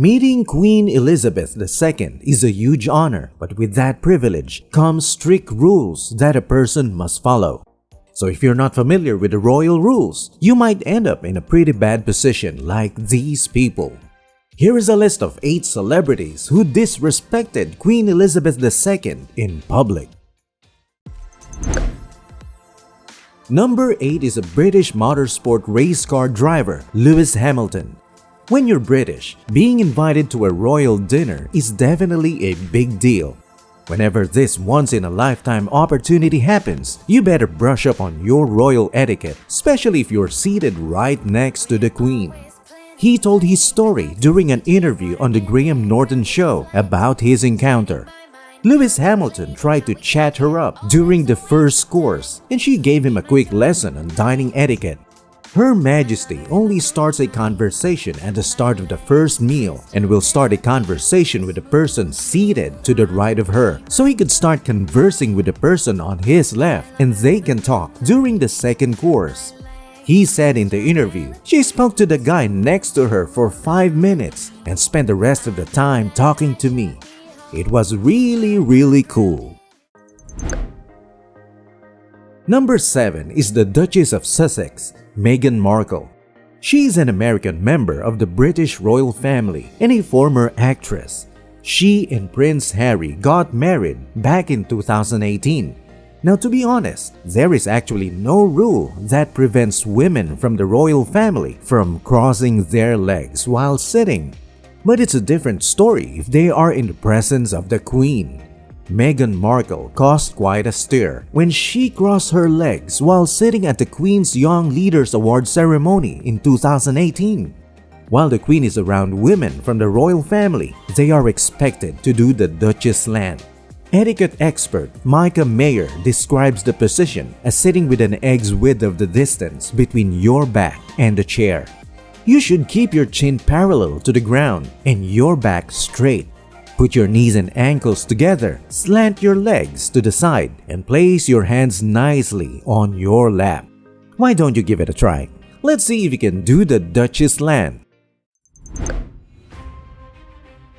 Meeting Queen Elizabeth II is a huge honor, but with that privilege comes strict rules that a person must follow. So if you're not familiar with the royal rules, you might end up in a pretty bad position like these people. Here is a list of 8 celebrities who disrespected Queen Elizabeth II in public. Number 8 is a British motorsport race car driver, Lewis Hamilton. When you're British, being invited to a royal dinner is definitely a big deal. Whenever this once-in-a-lifetime opportunity happens, you better brush up on your royal etiquette, especially if you're seated right next to the Queen. He told his story during an interview on the Graham Norton show about his encounter. Lewis Hamilton tried to chat her up during the first course, and she gave him a quick lesson on dining etiquette. Her Majesty only starts a conversation at the start of the first meal and will start a conversation with the person seated to the right of her, so he could start conversing with the person on his left and they can talk during the second course. He said in the interview, she spoke to the guy next to her for 5 minutes and spent the rest of the time talking to me. It was really cool. Number 7 is the Duchess of Sussex, Meghan Markle. She is an American member of the British royal family and a former actress. She and Prince Harry got married back in 2018. Now, to be honest, there is actually no rule that prevents women from the royal family from crossing their legs while sitting. But it's a different story if they are in the presence of the Queen. Meghan Markle caused quite a stir when she crossed her legs while sitting at the Queen's Young Leaders Award ceremony in 2018. While the Queen is around women from the royal family, they are expected to do the Duchess land. Etiquette expert Micah Mayer describes the position as sitting with an egg's width of the distance between your back and the chair. You should keep your chin parallel to the ground and your back straight. Put your knees and ankles together, slant your legs to the side, and place your hands nicely on your lap. Why don't you give it a try? Let's see if you can do the Duchess land.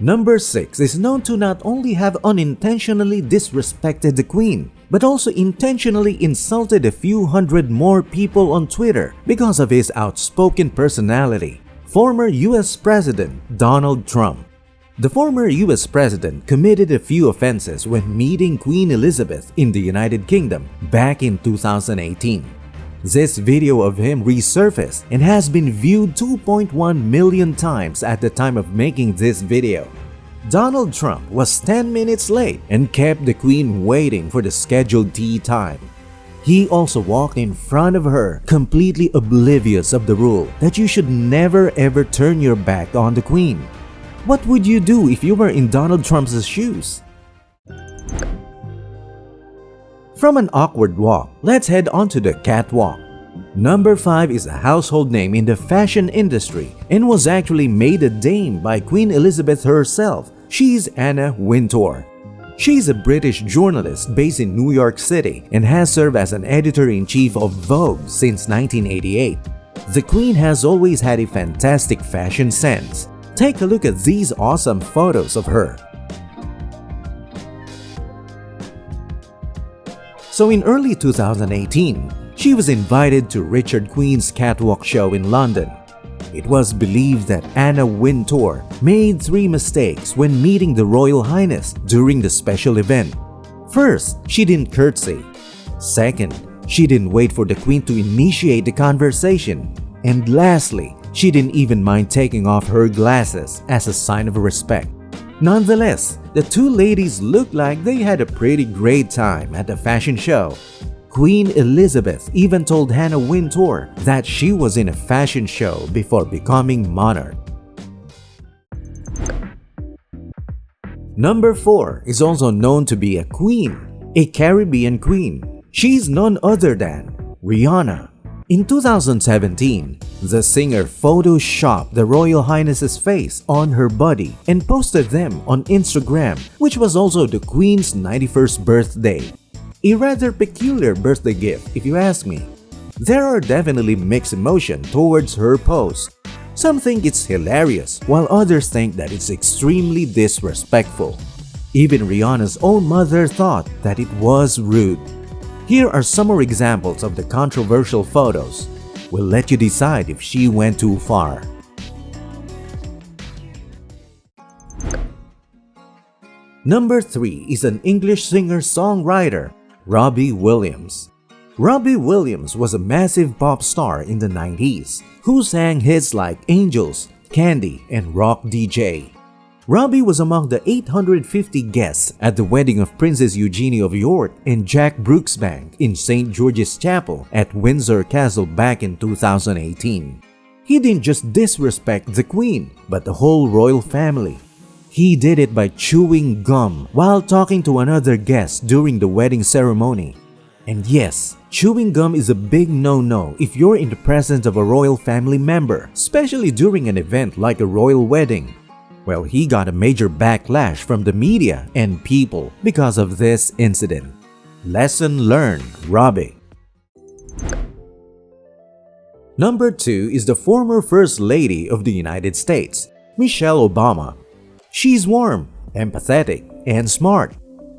Number 6 is known to not only have unintentionally disrespected the Queen, but also intentionally insulted a few hundred more people on Twitter because of his outspoken personality, former US President Donald Trump. The former US President committed a few offenses when meeting Queen Elizabeth in the United Kingdom back in 2018. This video of him resurfaced and has been viewed 2.1 million times at the time of making this video. Donald Trump was 10 minutes late and kept the Queen waiting for the scheduled tea time. He also walked in front of her, completely oblivious of the rule that you should never ever turn your back on the Queen. What would you do if you were in Donald Trump's shoes? From an awkward walk, let's head on to the catwalk. Number 5 is a household name in the fashion industry and was actually made a dame by Queen Elizabeth herself. She's Anna Wintour. She's a British journalist based in New York City and has served as an editor-in-chief of Vogue since 1988. The Queen has always had a fantastic fashion sense. Take a look at these awesome photos of her. So in early 2018, she was invited to Richard Queen's catwalk show in London. It was believed that Anna Wintour made 3 mistakes when meeting the Royal Highness during the special event. First, she didn't curtsy. Second, she didn't wait for the Queen to initiate the conversation. And lastly, she didn't even mind taking off her glasses as a sign of respect. Nonetheless, the 2 ladies looked like they had a pretty great time at the fashion show. Queen Elizabeth even told Anna Wintour that she was in a fashion show before becoming monarch. Number 4 is also known to be a queen, a Caribbean queen. She's none other than Rihanna. In 2017, the singer photoshopped the Royal Highness's face on her body and posted them on Instagram, which was also the Queen's 91st birthday. A rather peculiar birthday gift if you ask me. There are definitely mixed emotions towards her post. Some think it's hilarious, while others think that it's extremely disrespectful. Even Rihanna's own mother thought that it was rude. Here are some more examples of the controversial photos. We'll let you decide if she went too far. Number 3 is an English singer-songwriter, Robbie Williams. Robbie Williams was a massive pop star in the 90s who sang hits like Angels, Candy, and Rock DJ. Robbie was among the 850 guests at the wedding of Princess Eugenie of York and Jack Brooksbank in St. George's Chapel at Windsor Castle back in 2018. He didn't just disrespect the Queen, but the whole royal family. He did it by chewing gum while talking to another guest during the wedding ceremony. And yes, chewing gum is a big no-no if you're in the presence of a royal family member, especially during an event like a royal wedding. Well, he got a major backlash from the media and people because of this incident. Lesson learned, Robbie. Number 2 is the former First Lady of the United States, Michelle Obama. She's warm, empathetic, and smart.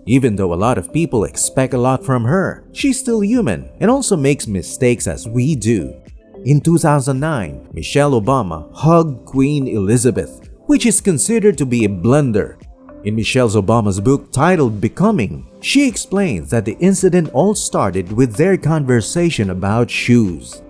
Even though a lot of people expect a lot from her, she's still human and also makes mistakes as we do. In 2009, Michelle Obama hugged Queen Elizabeth, which is considered to be a blunder. In Michelle Obama's book titled Becoming, she explains that the incident all started with their conversation about shoes.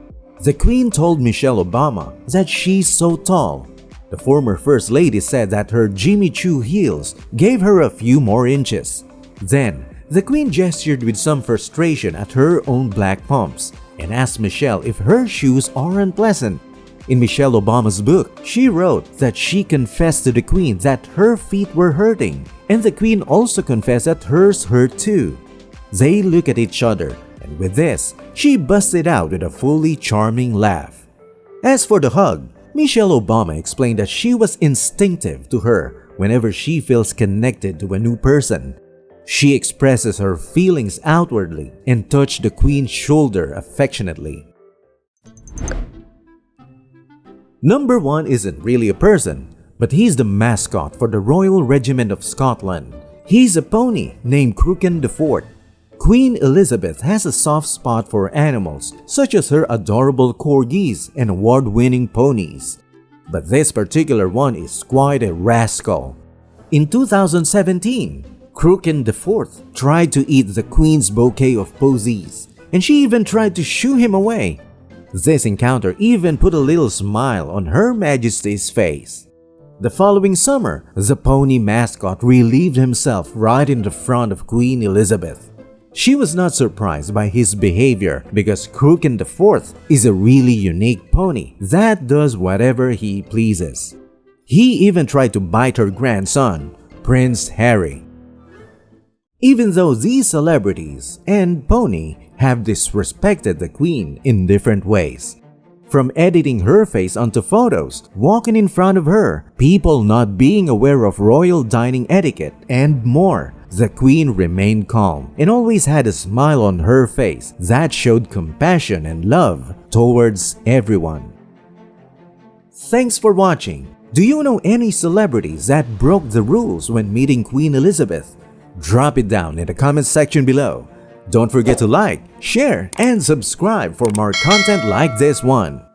The Queen told Michelle Obama that she's so tall. The former First Lady said that her Jimmy Choo heels gave her a few more inches. Then, the Queen gestured with some frustration at her own black pumps and asked Michelle if her shoes are unpleasant. In Michelle Obama's book, she wrote that she confessed to the Queen that her feet were hurting, and the Queen also confessed that hers hurt too. They look at each other, and with this, she busted out with a fully charming laugh. As for the hug, Michelle Obama explained that she was instinctive to her whenever she feels connected to a new person. She expresses her feelings outwardly and touched the Queen's shoulder affectionately. Number 1 isn't really a person, but he's the mascot for the Royal Regiment of Scotland. He's a pony named Crooken IV. Queen Elizabeth has a soft spot for animals such as her adorable corgis and award-winning ponies. But this particular one is quite a rascal. In 2017, Crooken IV tried to eat the Queen's bouquet of posies, and she even tried to shoo him away. This encounter even put a little smile on Her Majesty's face. The following summer, the pony mascot relieved himself right in the front of Queen Elizabeth. She was not surprised by his behavior because Crooken IV is a really unique pony that does whatever he pleases. He even tried to bite her grandson, Prince Harry. Even though these celebrities and pony have disrespected the Queen in different ways, from editing her face onto photos, walking in front of her, people not being aware of royal dining etiquette, and more, the Queen remained calm and always had a smile on her face that showed compassion and love towards everyone. Thanks for watching. Do you know any celebrities that broke the rules when meeting Queen Elizabeth? Drop it down in the comment section below. Don't forget to like, share, and subscribe for more content like this one.